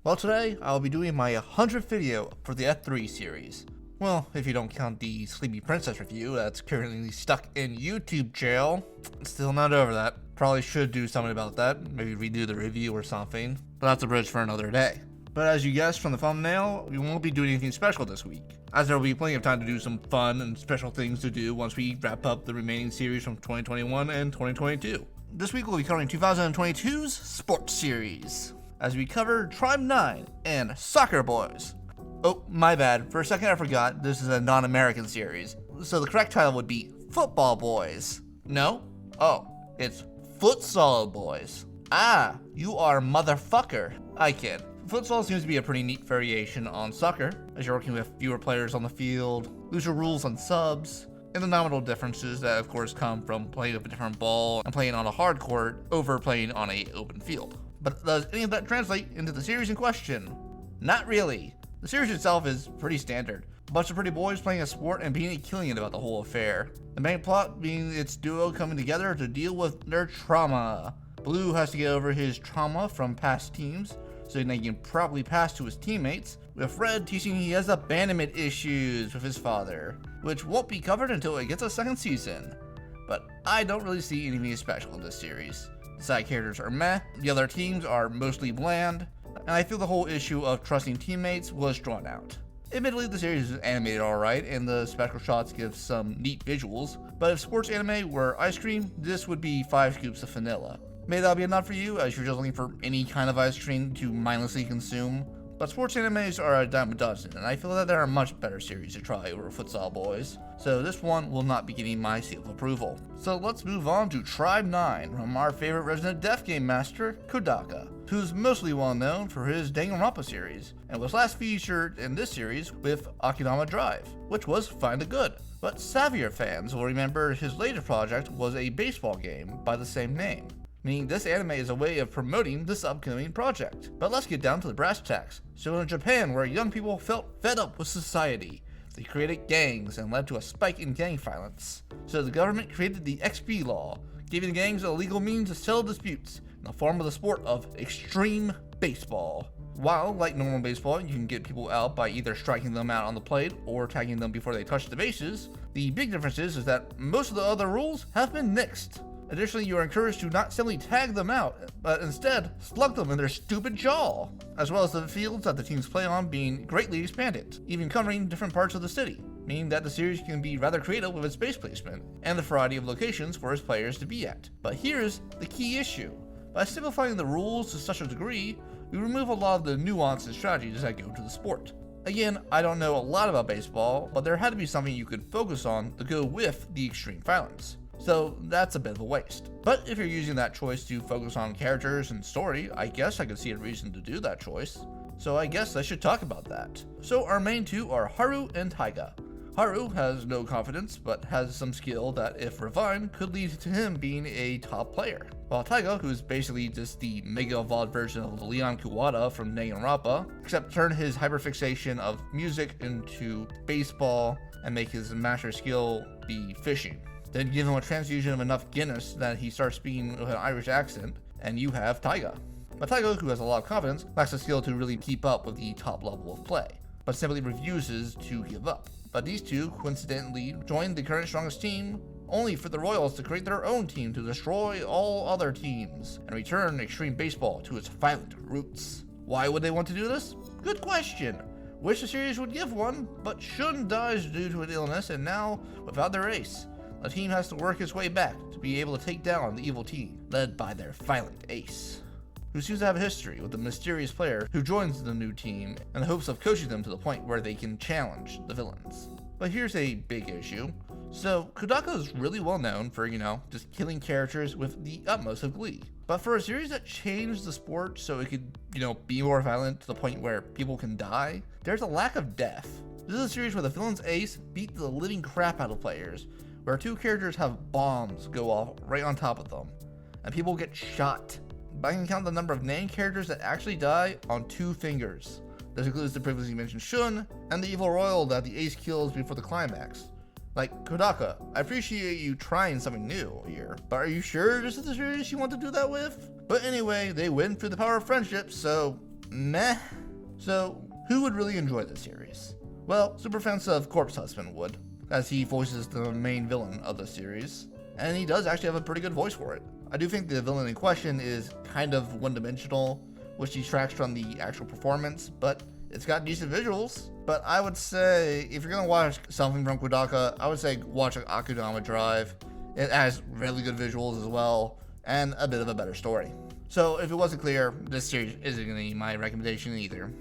Well, today I'll be doing my 100th video for the F3 series. Well, if you don't count the Sleepy Princess review that's currently stuck in YouTube jail. Still not over that. Probably should do something about that, maybe redo the review or something, but that's a bridge for another day. But as you guessed from the thumbnail, we won't be doing anything special this week, as there will be plenty of time to do some fun and special things to do once we wrap up the remaining series from 2021 and 2022. This week we'll be covering 2022's Sports Series, as we cover Tribe 9 and Soccer Boys. Oh, my bad, for a second I forgot this is a non-American series, so the correct title would be Football Boys. No? Oh, it's Futsal Boys. Ah, you are motherfucker. I kid. Futsal seems to be a pretty neat variation on soccer, as you're working with fewer players on the field, looser rules on subs, and the nominal differences that of course come from playing with a different ball and playing on a hard court over playing on an open field. But does any of that translate into the series in question? Not really. The series itself is pretty standard. A bunch of pretty boys playing a sport and being a killing it about the whole affair. The main plot being its duo coming together to deal with their trauma. Blue has to get over his trauma from past teams, so they can properly pass to his teammates, with Red teaching he has abandonment issues with his father, which won't be covered until it gets a second season. But I don't really see anything special in this series. The side characters are meh, the other teams are mostly bland, and I feel the whole issue of trusting teammates was drawn out. Admittedly, the series is animated alright, and the special shots give some neat visuals, but if sports anime were ice cream, this would be 5 scoops of vanilla. May that be enough for you, as you're just looking for any kind of ice cream to mindlessly consume, but sports animes are a dime a dozen, and I feel that there are much better series to try over Futsal Boys, so this one will not be getting my seal of approval. So let's move on to Tribe 9 from our favorite Resident Death game master, Kodaka, who's mostly well known for his Danganronpa series, and was last featured in this series with Akinama Drive, which was kinda good. But savvier fans will remember his latest project was a baseball game by the same name, meaning this anime is a way of promoting this upcoming project. But let's get down to the brass tacks. So in Japan, where young people felt fed up with society, they created gangs and led to a spike in gang violence. So the government created the XP law, giving the gangs a legal means to settle disputes in the form of the sport of extreme baseball. While, like normal baseball, you can get people out by either striking them out on the plate or tagging them before they touch the bases, the big difference is that most of the other rules have been nixed. Additionally, you are encouraged to not simply tag them out, but instead slug them in their stupid jaw, as well as the fields that the teams play on being greatly expanded, even covering different parts of the city, meaning that the series can be rather creative with its base placement and the variety of locations for its players to be at. But here's the key issue. By simplifying the rules to such a degree, we remove a lot of the nuance and strategies that go to the sport. Again, I don't know a lot about baseball, but there had to be something you could focus on to go with the extreme violence. So that's a bit of a waste. But if you're using that choice to focus on characters and story, I guess I could see a reason to do that choice. So I guess I should talk about that. So our main two are Haru and Taiga. Haru has no confidence, but has some skill that, if refined, could lead to him being a top player. While Taiga, who is basically just the mega evolved version of Leon Kuwata from Danganronpa, except turn his hyperfixation of music into baseball and make his master skill be fishing. Then give him a transfusion of enough Guinness that he starts speaking with an Irish accent, and you have Taiga. But Taiga, who has a lot of confidence, lacks the skill to really keep up with the top level of play, but simply refuses to give up. But these two coincidentally joined the current strongest team, only for the Royals to create their own team to destroy all other teams, and return extreme baseball to its violent roots. Why would they want to do this? Good question. Wish the series would give one, but Shun dies due to an illness, and now, without their ace, the team has to work its way back to be able to take down the evil team, led by their violent ace, who seems to have a history with a mysterious player who joins the new team in the hopes of coaching them to the point where they can challenge the villains. But here's a big issue. So, Kodaka is really well known for, just killing characters with the utmost of glee. But for a series that changed the sport so it could, be more violent to the point where people can die, there's a lack of death. This is a series where the villain's ace beat the living crap out of players, where two characters have bombs go off right on top of them, and people get shot. But I can count the number of named characters that actually die on 2 fingers. This includes the previously mentioned Shun, and the evil royal that the ace kills before the climax. Like, Kodaka, I appreciate you trying something new here, but are you sure this is the series you want to do that with? But anyway, they win through the power of friendship, so meh. So, who would really enjoy this series? Well, superfans of Corpse Husband would, as he voices the main villain of the series, and he does actually have a pretty good voice for it. I do think the villain in question is kind of one-dimensional, which detracts from the actual performance, but it's got decent visuals. But I would say, if you're gonna watch something from Kudaka, I would say watch Akudama Drive. It has really good visuals as well, and a bit of a better story. So if it wasn't clear, this series isn't gonna be my recommendation either.